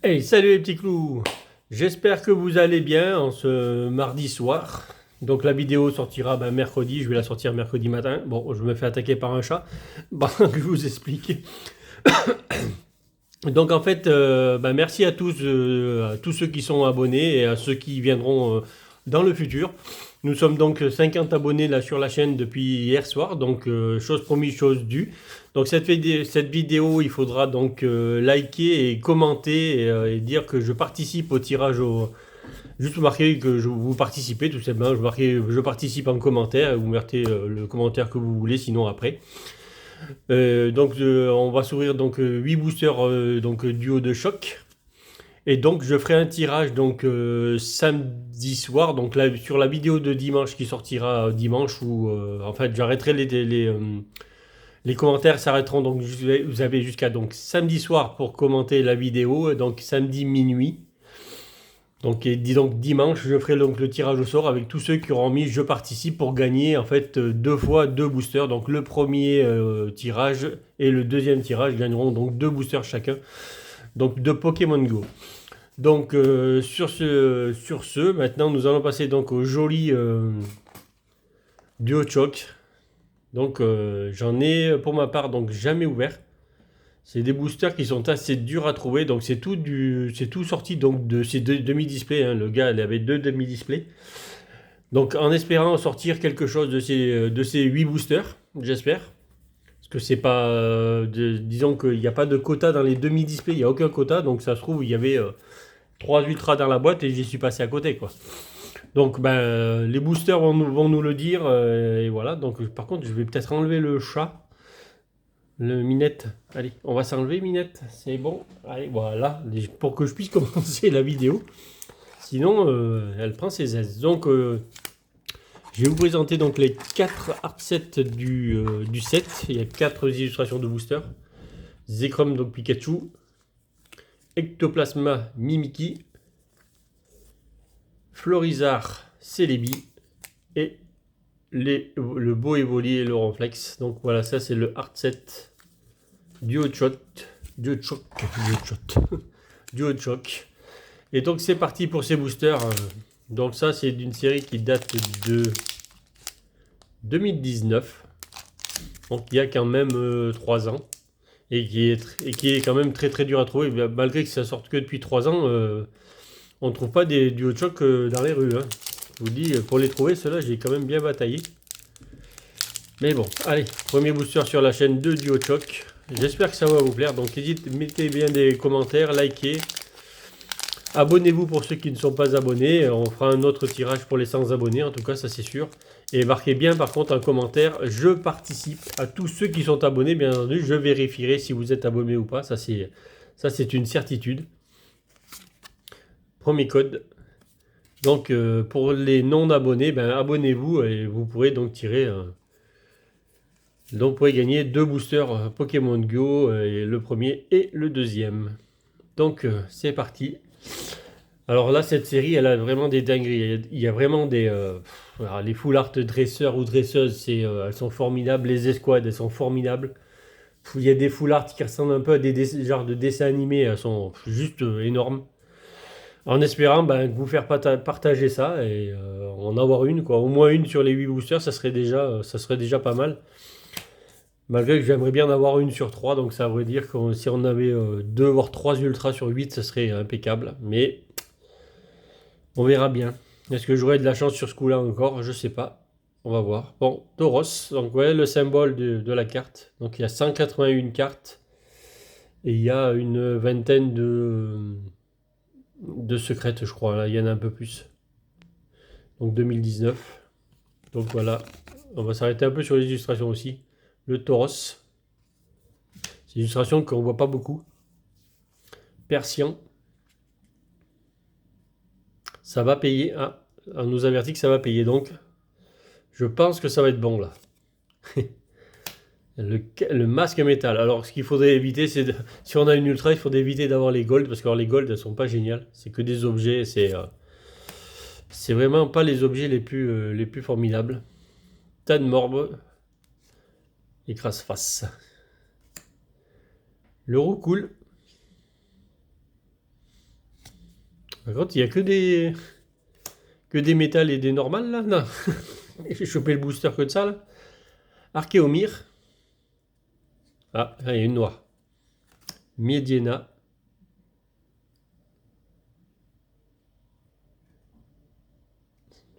Hey, salut les petits clous! J'espère que vous allez bien en ce mardi soir. Donc la vidéo sortira mercredi, je vais la sortir mercredi matin. Bon, je me fais attaquer par un chat. Bon, que je vous explique. Donc en fait, merci à tous ceux qui sont abonnés et à ceux qui viendront dans le futur. Nous sommes donc 50 abonnés là sur la chaîne depuis hier soir, donc chose promise, chose due. Donc cette vidéo, il faudra donc liker et commenter et dire que je participe au tirage au... Juste marquer que vous participez tout simplement, je participe en commentaire, vous mettez le commentaire que vous voulez, sinon après. On va s'ouvrir donc 8 boosters duo de choc. Et donc je ferai un tirage donc samedi soir, donc là, sur la vidéo de dimanche qui sortira dimanche, où en fait j'arrêterai les commentaires s'arrêteront, donc vous avez jusqu'à donc samedi soir pour commenter la vidéo, donc samedi minuit. Donc, et dis donc dimanche, je ferai donc le tirage au sort avec tous ceux qui auront mis je participe pour gagner en fait deux fois deux boosters. Donc le premier tirage et le deuxième tirage gagneront donc deux boosters chacun. Donc de Pokémon Go. Donc sur ce, maintenant nous allons passer donc au joli duo choc. Donc j'en ai pour ma part donc jamais ouvert. C'est des boosters qui sont assez durs à trouver, donc c'est tout sorti donc de ces deux demi-displays, hein. Le gars, il avait deux demi-displays. Donc en espérant sortir quelque chose de ces 8 boosters, j'espère. Parce que c'est pas, disons qu'il n'y a pas de quota dans les demi-displays, il n'y a aucun quota, donc ça se trouve il y avait 3 ultras dans la boîte et j'y suis passé à côté, quoi. Donc les boosters vont nous le dire, et voilà. Donc par contre je vais peut-être enlever le chat. Le Minette, allez, on va s'enlever Minette, c'est bon. Allez, voilà, pour que je puisse commencer la vidéo. Sinon, elle prend ses aises. Donc, je vais vous présenter donc les 4 art sets du set. Il y a 4 illustrations de booster. Zekrom, donc Pikachu. Ectoplasma, Mimiki. Florizard, Celebi. Et le beau Evoli et le Ronflex. Donc voilà, ça c'est le art set Duo-Choc. Duo-Choc. Duo-Choc. Duo-Choc. Et donc c'est parti pour ces boosters. Donc ça c'est d'une série qui date de 2019. Donc il y a quand même 3 ans. Et qui est quand même très très dur à trouver. Malgré que ça sorte que depuis 3 ans, on ne trouve pas des Duo-Choc dans les rues, hein. Je vous dis, pour les trouver, ceux-là j'ai quand même bien bataillé. Mais bon, allez, premier booster sur la chaîne de Duo-Choc. J'espère que ça va vous plaire. Donc mettez bien des commentaires, likez. Abonnez-vous pour ceux qui ne sont pas abonnés. On fera un autre tirage pour les 100 abonnés, en tout cas, ça c'est sûr. Et marquez bien par contre en commentaire, je participe à tous ceux qui sont abonnés, bien entendu. Je vérifierai si vous êtes abonné ou pas. Ça c'est une certitude. Premier code. Donc pour les non abonnés, abonnez-vous et vous pourrez donc tirer. Donc vous pourrez gagner deux boosters Pokémon Go, et le premier et le deuxième. Donc c'est parti. Alors là, cette série, elle a vraiment des dingueries. Il y a vraiment des... alors, les full art dresseurs ou dresseuses, elles sont formidables. Les escouades, elles sont formidables. Il y a des full art qui ressemblent un peu à des genres de dessins animés. Elles sont juste énormes. En espérant que vous faire partager ça et en avoir une, quoi. Au moins une sur les 8 boosters, ça serait déjà pas mal. Malgré que j'aimerais bien en avoir une sur 3, donc ça veut dire que si on avait 2 voire 3 ultras sur 8, ça serait impeccable. Mais on verra bien. Est-ce que j'aurai de la chance sur ce coup-là encore? Je sais pas. On va voir. Bon, Tauros, donc ouais, le symbole de la carte. Donc il y a 181 cartes. Et il y a une vingtaine de secrètes, je crois. Là, il y en a un peu plus. Donc 2019. Donc voilà. On va s'arrêter un peu sur les illustrations aussi. Le Tauros. C'est une illustration qu'on voit pas beaucoup. Persian. Ça va payer. Ah, on nous avertit que ça va payer. Donc, je pense que ça va être bon là. Le masque métal. Alors, ce qu'il faudrait éviter, si on a une ultra, il faudrait éviter d'avoir les gold, parce que les gold, elles sont pas géniales. C'est que des objets, c'est vraiment pas les objets les plus formidables. Tan Morbe, écrase-face. Le Roucoule. Par contre, il n'y a que des métals et des normales là. Non. J'ai chopé le booster que de ça là. Archéomir. Ah, là, il y a une noire. Miediena.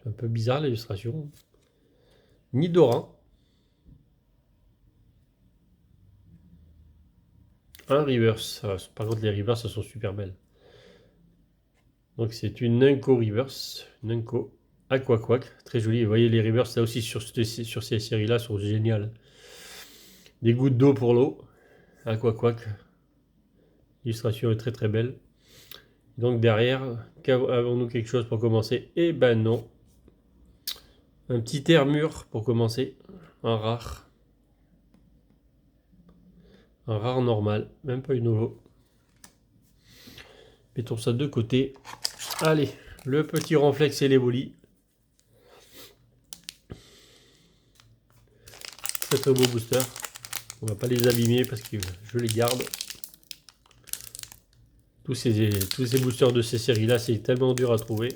C'est un peu bizarre l'illustration. Nidoran. Un reverse. Ah, par contre, les reverse, elles sont super belles. Donc, c'est une Nunco reverse. Nunco Aquaquack. Très jolie. Vous voyez, les reverse, là aussi, sur ces séries-là, sont géniales. Des gouttes d'eau pour l'eau. Aquaquack. L'illustration est très très belle. Donc, derrière, avons-nous quelque chose pour commencer? Eh ben non. Un petit Termure pour commencer. Un rare. Un rare normal. Même pas une holo. Mettons ça de côté. Allez, le petit Ronflex et les bolis. Très très beau booster. On va pas les abîmer parce que je les garde. Tous ces boosters de ces séries là, c'est tellement dur à trouver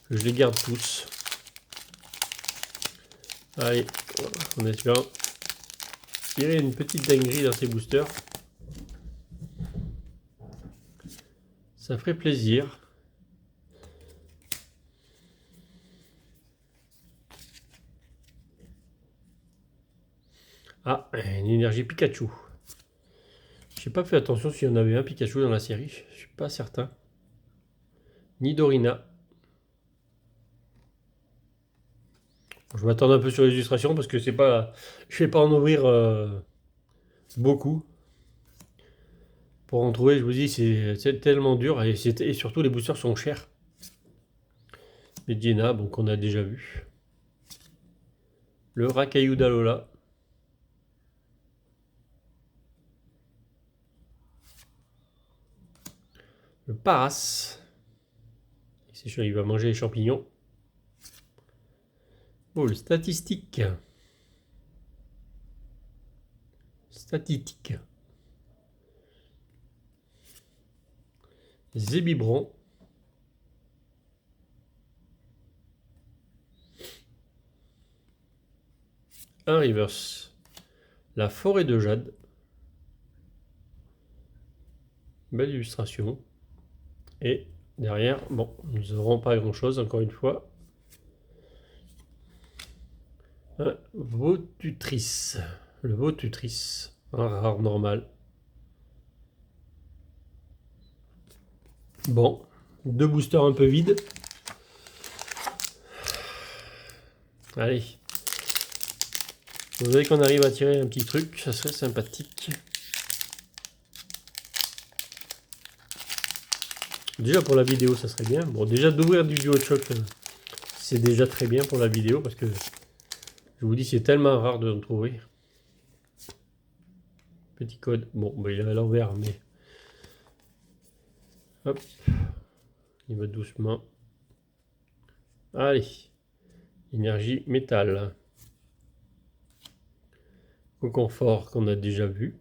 que je les garde tous. Allez, en espérant tirer une petite dinguerie dans ces boosters. Ça ferait plaisir. Ah, une énergie Pikachu. J'ai pas fait attention s'il y en avait un Pikachu dans la série. Je suis pas certain. Nidorina. Je m'attends un peu sur les illustrations parce que c'est pas, je vais pas en ouvrir beaucoup. Pour en trouver, je vous dis, c'est tellement dur et surtout les boosters sont chers. Medina, bon, qu'on a déjà vu. Le Racaillou d'Alola. Le Paras. C'est sûr, il va manger les champignons. Oh, le Statistique. Statistique. Zébibron. Un reverse. La forêt de jade. Belle illustration. Et derrière, bon, nous n'aurons pas grand chose encore une fois. Un Votutrice. Le Votutrice. Un rare normal. Bon, deux boosters un peu vides. Allez. Vous voyez qu'on arrive à tirer un petit truc, ça serait sympathique. Déjà pour la vidéo, ça serait bien. Bon, déjà d'ouvrir du DualShock, c'est déjà très bien pour la vidéo parce que je vous dis, c'est tellement rare de en trouver. Petit code. Bon, bah, il est à l'envers, mais... Hop. Il va doucement. Allez. Énergie métal. Au confort qu'on a déjà vu.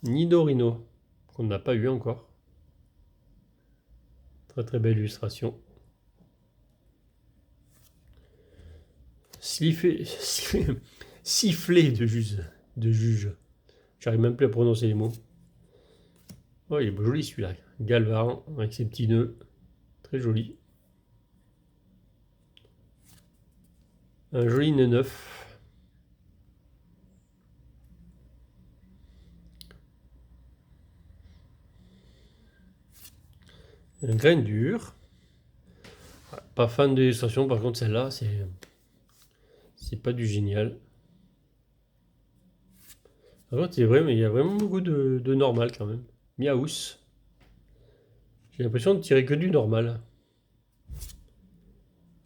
Nidorino, qu'on n'a pas eu encore. Très très belle illustration. Sifflet de juge. J'arrive même plus à prononcer les mots. Oh, il est joli celui-là. Galvaran avec ses petits nœuds. Très joli. Un joli nœud neuf. Un grain dur. Pas fan de l'illustration, par contre celle-là, c'est pas du génial. Par contre, c'est vrai, mais il y a vraiment beaucoup de normal quand même. Miaous. J'ai l'impression de tirer que du normal.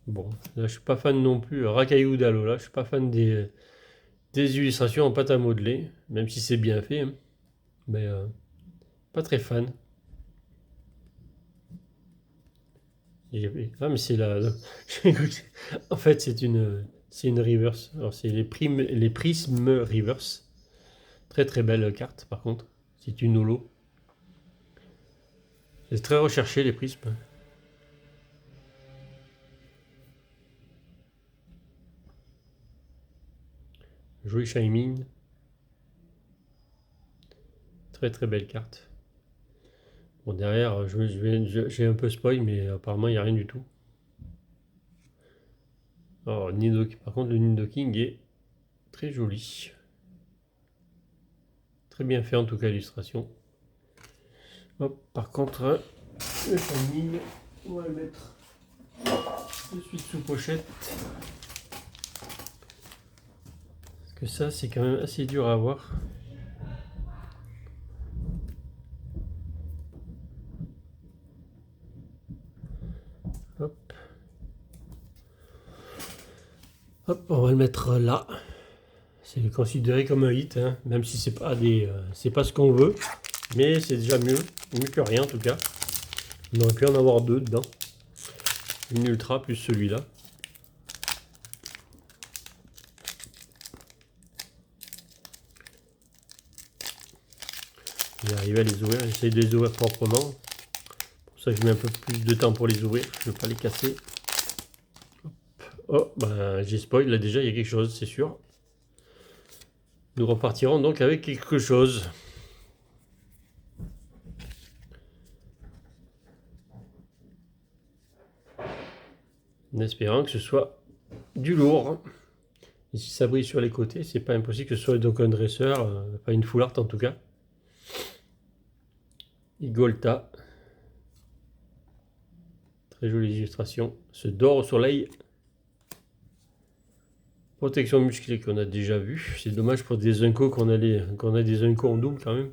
Bon, là je suis pas fan non plus. Racaillou d'Alola, je suis pas fan des illustrations en pâte à modeler, même si c'est bien fait. Hein. Mais pas très fan. Ah mais c'est la... en fait c'est une reverse. Alors c'est les prismes reverse. Très très belle carte par contre. C'est une holo. C'est très recherché les prismes. Joli Shining. Très très belle carte. Bon, derrière, j'ai un peu spoil, mais apparemment il n'y a rien du tout. Alors, par contre, le Nidoking est très joli. Très bien fait en tout cas, l'illustration. Hop, par contre, le Shining, on va le mettre de suite sous pochette. Parce que ça, c'est quand même assez dur à avoir. Hop. Hop, on va le mettre là. C'est considéré comme un hit, hein, même si c'est pas c'est pas ce qu'on veut, mais c'est déjà mieux que rien en tout cas. On aurait pu en avoir deux dedans, une ultra plus celui-là. J'arrive à les ouvrir, j'essaie de les ouvrir proprement. Pour ça que je mets un peu plus de temps pour les ouvrir, je ne veux pas les casser. Hop. Oh, ben j'ai spoil, là déjà il y a quelque chose, c'est sûr. Nous repartirons donc avec quelque chose. En espérant que ce soit du lourd. Et si ça brille sur les côtés, c'est pas impossible que ce soit donc un dresseur, pas une full art en tout cas. Igolta. Très jolie illustration. Ce dort au soleil. Protection musclée qu'on a déjà vu. C'est dommage pour des Unco qu'on a des Unco en double quand même.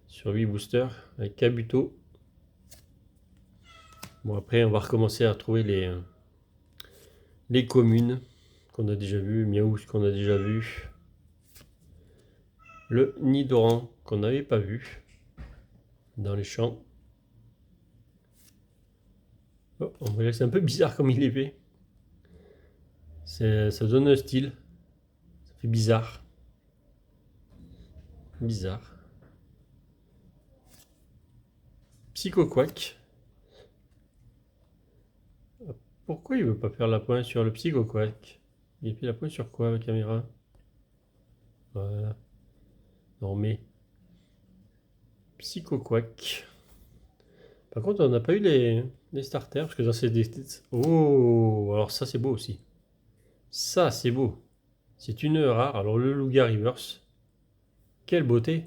Sur 8 boosters avec Kabuto. Bon, après on va recommencer à retrouver les communes qu'on a déjà vu, Miaous qu'on a déjà vu, le Nidoran qu'on n'avait pas vu dans les champs. Oh, on voit que c'est un peu bizarre comme il est fait. Ça donne un style. Ça fait bizarre. Bizarre. Psycho Quack. Pourquoi il veut pas faire la pointe sur le Psycho Quack? Il a fait la pointe sur quoi la caméra? Voilà. Non mais. Psycho Quack. Par contre, on n'a pas eu les starters, parce que dans ces... Oh, alors ça c'est beau aussi. Ça c'est beau. C'est une rare. Alors le Lugia Reverse. Quelle beauté.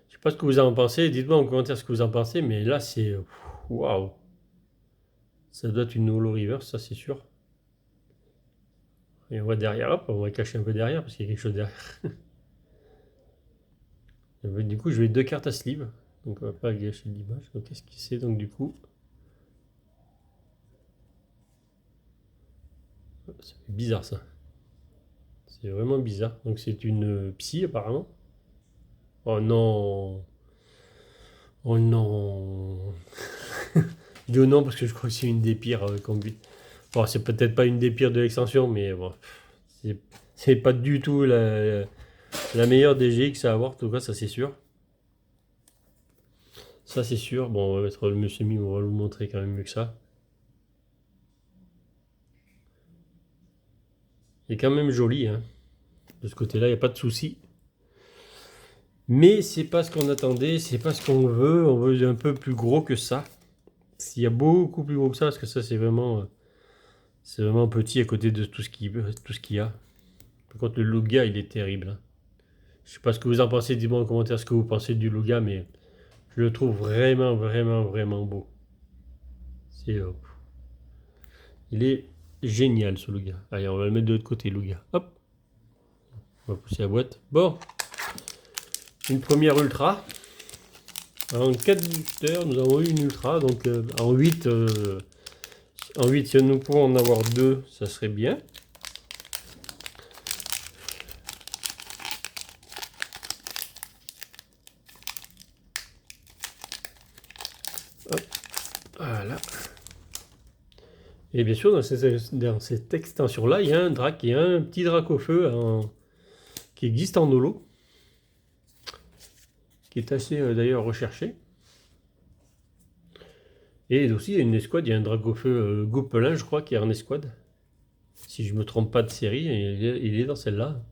Je sais pas ce que vous en pensez. Dites-moi en commentaire ce que vous en pensez, mais là c'est... Waouh. Ça doit être une holo reverse, ça c'est sûr. Et on voit derrière, hop, on va cacher un peu derrière, parce qu'il y a quelque chose derrière. Du coup, je vais 2 cartes à sleeve. Donc on va pas gâcher l'image. Donc qu'est-ce que c'est donc du coup? C'est bizarre ça. C'est vraiment bizarre. Donc c'est une psy apparemment. Oh non. Oh non. Je dis oh non parce que je crois que c'est une des pires qu'on but. Bon, c'est peut-être pas une des pires de l'extension, mais bon. C'est pas du tout la meilleure DGX à avoir, en tout cas, ça c'est sûr. Ça c'est sûr. Bon, on va mettre le Monsieur Mime, on va vous montrer quand même mieux que ça. Il est quand même joli, hein. De ce côté-là, il n'y a pas de souci. Mais c'est pas ce qu'on attendait, c'est pas ce qu'on veut. On veut un peu plus gros que ça. S'il y a beaucoup plus gros que ça, parce que ça c'est vraiment petit à côté de tout ce qu'il y a. Par contre, le Lugia, il est terrible, hein. Je sais pas ce que vous en pensez, dites-moi en commentaire ce que vous pensez du Lugia, mais je le trouve vraiment, vraiment, vraiment beau. Il est génial ce Lugia. Allez, on va le mettre de l'autre côté, Lugia. Hop. On va pousser la boîte. Bon. Une première ultra. En 4 boosters, nous avons eu une ultra. Donc en 8, si nous pouvons en avoir 2, ça serait bien. Hop. Voilà. Et bien sûr, dans cette extension-là, il y a un petit drac au feu qui existe en holo, qui est assez d'ailleurs recherché. Et aussi, il y a une escouade, il y a un Dragofeu Gopelin, je crois, qui est en escouade. Si je me trompe pas de série, il est dans celle-là.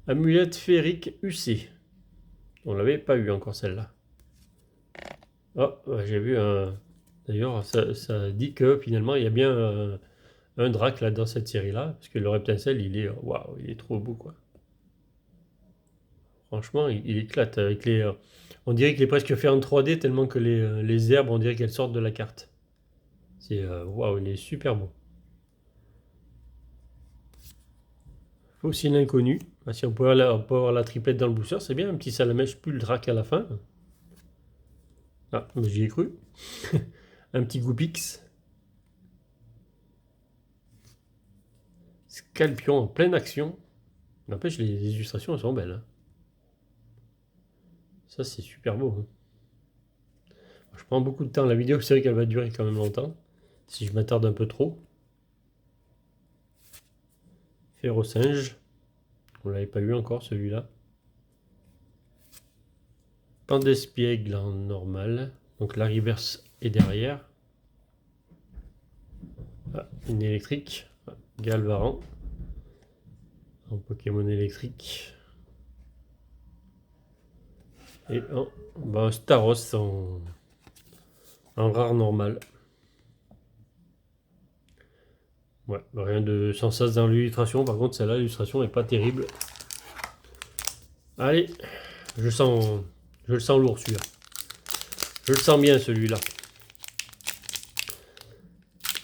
Amulette féerique UC. On l'avait pas eu encore celle-là. Oh, j'ai vu un... D'ailleurs, ça dit que finalement, il y a bien un Drac là dans cette série-là. Parce que le Reptincelle, il est... Waouh, il est trop beau, quoi. Franchement, il éclate avec les... on dirait qu'il est presque fait en 3D tellement que les herbes, on dirait qu'elles sortent de la carte. C'est... Waouh, il est super beau. Aussi l'inconnu. Ah, si on peut avoir la triplette dans le booster, c'est bien. Un petit salamèche plus le Drac à la fin. Ah, mais j'y ai cru. Un petit Goupix. Scalpion en pleine action. N'empêche, les illustrations, elles sont belles, hein. Ça, c'est super beau, hein. Je prends beaucoup de temps. La vidéo, c'est vrai qu'elle va durer quand même longtemps. Si je m'attarde un peu trop. Férocinge. On l'avait pas eu encore, celui-là. Pandespiègle en normal. Donc la reverse est derrière. Ah, une électrique. Ah, Galvaran. En Pokémon électrique. Et un Staros en rare normal. Ouais, rien de sans sas dans l'illustration. Par contre, celle-là, l'illustration n'est pas terrible. Allez, je le sens lourd celui-là. Je le sens bien celui-là.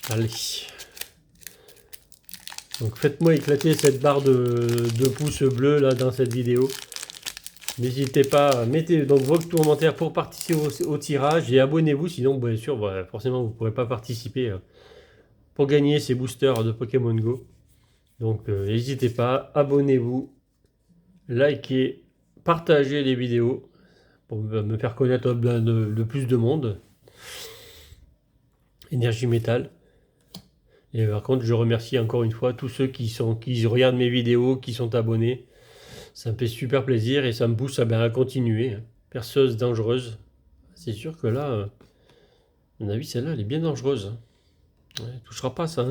Allez. Donc faites-moi éclater cette barre de pouces bleus là dans cette vidéo. N'hésitez pas, mettez donc vos commentaires pour participer au tirage et abonnez-vous, sinon bien sûr, forcément vous ne pourrez pas participer pour gagner ces boosters de Pokémon Go. Donc n'hésitez pas, abonnez-vous, likez, partagez les vidéos pour me faire connaître le plus de monde. Énergie métal. Et par contre, je remercie encore une fois tous ceux qui regardent mes vidéos, qui sont abonnés. Ça me fait super plaisir et ça me pousse à continuer. Perceuse dangereuse. C'est sûr que là, à mon avis, celle-là, elle est bien dangereuse. Ouais, elle touchera pas ça, hein.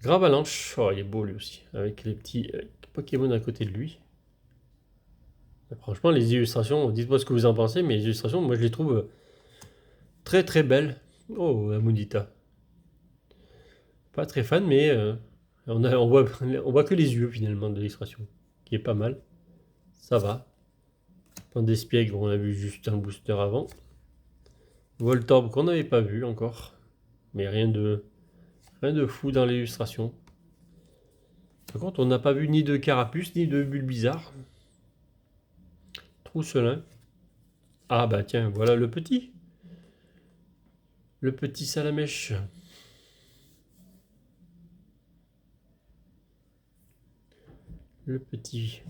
Gravalanche. Oh, il est beau lui aussi. Avec les petits Pokémon à côté de lui. Franchement, les illustrations, dites-moi ce que vous en pensez, mais les illustrations, moi, je les trouve très très belles. Oh, Amundita. Pas très fan, mais on voit que les yeux finalement de l'illustration, qui est pas mal. Ça va. Pandespiègle, on a vu juste un booster avant. Voltorb qu'on n'avait pas vu encore, mais rien de fou dans l'illustration. Par contre, on n'a pas vu ni de Carapuce ni de Bulbizarre. Trousselin. Ah bah tiens, voilà le petit. Le petit Salamèche. Le petit.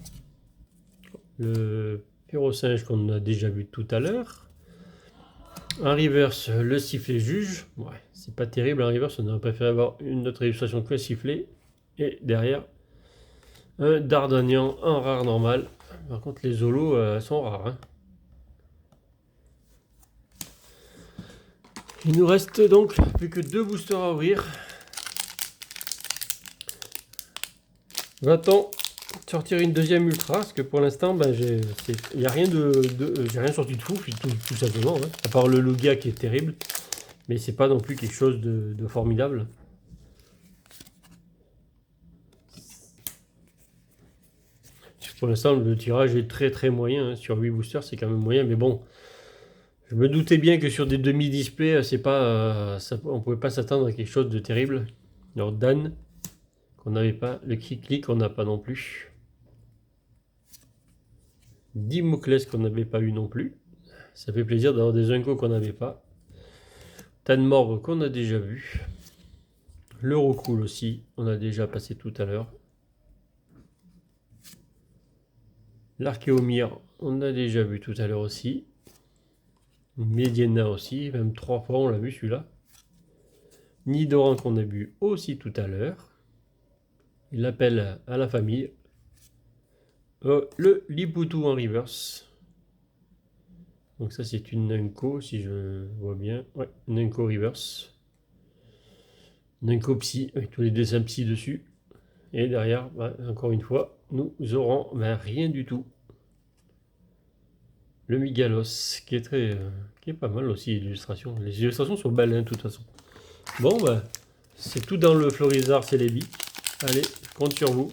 Le Férocinge qu'on a déjà vu tout à l'heure. En reverse, le sifflet juge. Ouais, c'est pas terrible en reverse, on aurait préféré avoir une autre illustration que le sifflet. Et derrière, un Dardanian en rare normal. Par contre, les holos sont rares, hein. Il nous reste donc plus que 2 boosters à ouvrir. Va-t-on sortir une deuxième ultra? Parce que pour l'instant, j'ai rien j'ai rien sorti de fou, tout simplement, hein. À part le Lugia qui est terrible. Mais c'est pas non plus quelque chose de formidable. Pour l'instant, le tirage est très très moyen, hein. Sur 8 boosters, c'est quand même moyen. Mais bon, je me doutais bien que sur des demi-displays, c'est pas, on pouvait pas s'attendre à quelque chose de terrible. Alors Dan, qu'on n'avait pas. Le Kikli, qu'on n'a pas non plus. Dimoclès, qu'on n'avait pas eu non plus. Ça fait plaisir d'avoir des Unco qu'on n'avait pas. Tanmorbe, qu'on a déjà vu. L'Eurocool aussi, on a déjà passé tout à l'heure. L'Archéomir, on a déjà vu tout à l'heure aussi. Mediena aussi, même 3 fois on l'a vu celui-là. Nidoran qu'on a vu aussi tout à l'heure. Il appelle à la famille. Le Liputu en reverse. Donc ça c'est une Nenko, si je vois bien. Ouais, Nenko Reverse. Nenko Psy, avec tous les dessins Psy dessus. Et derrière, bah, encore une fois, nous aurons rien du tout. Le Migalos, qui est pas mal aussi, l'illustration. Les illustrations sont belles, hein, de toute façon. Bon, bah, c'est tout dans le Florizard Celebi. Allez, je compte sur vous.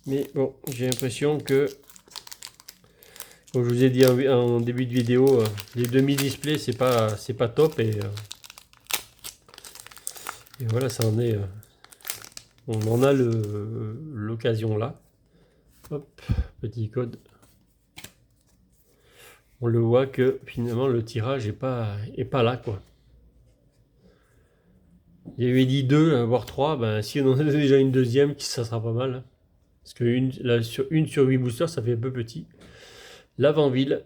Mais bon, j'ai l'impression que, comme je vous ai dit en début de vidéo, les demi-displays, c'est pas top. Et voilà, ça en est. On en a l'occasion là. Hop, petit code. On le voit que finalement le tirage est pas là, quoi. Il y avait dit 2, voire 3, ben si on en a déjà une deuxième, ça sera pas mal. Hein. Parce que une sur 8 boosters, ça fait un peu petit. L'avant-ville.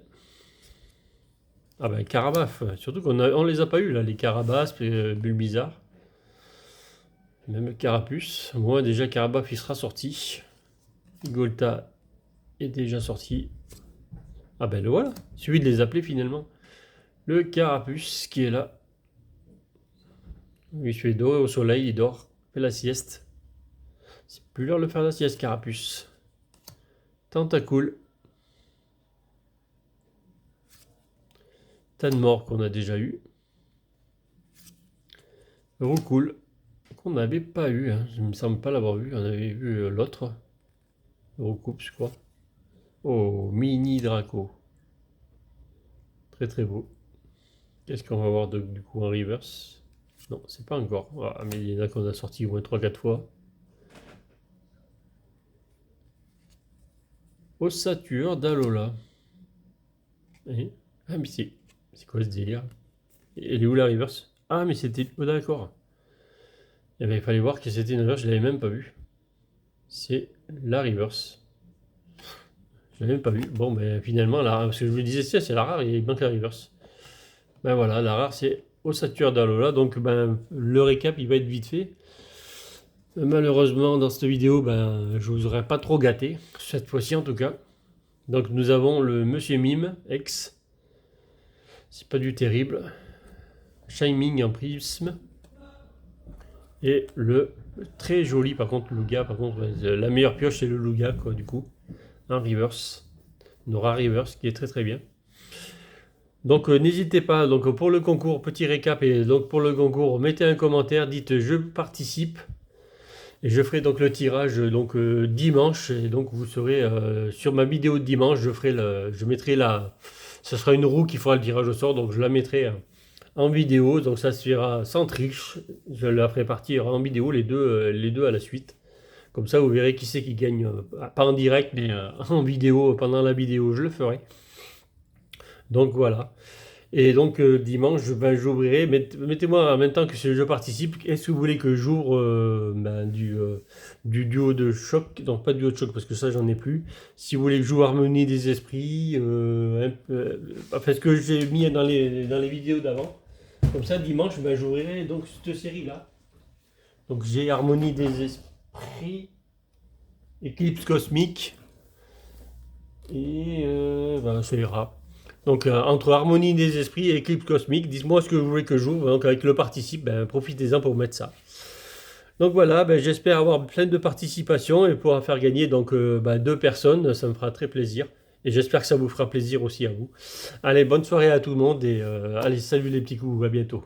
Ah ben Carabaf, surtout qu'on les a pas eu là, les Carabas, Bulbizarre. Même Carapuce. Moi déjà Carabaf il sera sorti. Golta est déjà sorti. Ah ben le voilà, celui de les appeler finalement. Le Carapuce qui est là. Il fait doré au soleil, il dort, fait la sieste. C'est plus l'heure de faire la sieste, Carapuce. Tentacool. Tanmore qu'on a déjà eu. Roucool qu'on n'avait pas eu, hein. Je ne me semble pas l'avoir vu, on avait vu l'autre. Roucoupe, je crois. Oh, mini Draco. Très très beau. Qu'est-ce qu'on va voir du coup en reverse? Non, c'est pas encore. Ah, mais il y en a qu'on a sorti au moins 3-4 fois. Ossature d'Alola. Ah, mais c'est quoi ce délire? Elle est où la reverse? Ah, mais c'était. Oh, d'accord. Eh bien, il fallait voir que c'était une reverse, je l'avais même pas vu. C'est la reverse. Je l'avais même pas vu. Bon, ben finalement, parce que je vous disais, c'est la rare, il manque la reverse. Ben voilà, la rare, c'est Ossature d'Alola. Donc, ben, le récap, il va être vite fait. Malheureusement, dans cette vidéo, ben, je vous aurais pas trop gâté, cette fois-ci en tout cas. Donc, nous avons le Monsieur Mime X. C'est pas du terrible. Shining en prisme. Et le très joli, par contre, Lugia. Par contre, la meilleure pioche, c'est le Lugia, quoi, du coup. Un reverse. Nora reverse, qui est très très bien. Donc n'hésitez pas, donc pour le concours, petit récap, et donc pour le concours, mettez un commentaire, dites je participe. Et je ferai donc le tirage donc dimanche. Et donc vous serez sur ma vidéo de dimanche, je mettrai ce sera une roue qui fera le tirage au sort, donc je la mettrai en vidéo. Donc ça se fera sans triche. Je la ferai partir en vidéo les deux à la suite. Comme ça vous verrez qui c'est qui gagne, pas en direct mais en vidéo, pendant la vidéo je le ferai. Donc voilà. Et donc dimanche, j'ouvrirai. Mettez-moi en même temps que je participe. Est-ce que vous voulez que j'ouvre du duo de choc? Non, pas du duo de choc parce que ça, j'en ai plus. Si vous voulez que je joue Harmonie des esprits, enfin, ce que j'ai mis dans les vidéos d'avant. Comme ça, dimanche, j'ouvrirai donc cette série-là. Donc j'ai Harmonie des esprits, Éclipse cosmique et ça ira. Donc entre Harmonie des esprits et Éclipse cosmique, dites-moi ce que vous voulez que j'ouvre. Donc avec le participe, profitez-en pour mettre ça. Donc voilà, j'espère avoir plein de participation et pouvoir faire gagner donc 2 personnes, ça me fera très plaisir. Et j'espère que ça vous fera plaisir aussi à vous. Allez, bonne soirée à tout le monde et allez, salut les petits coups, à bientôt.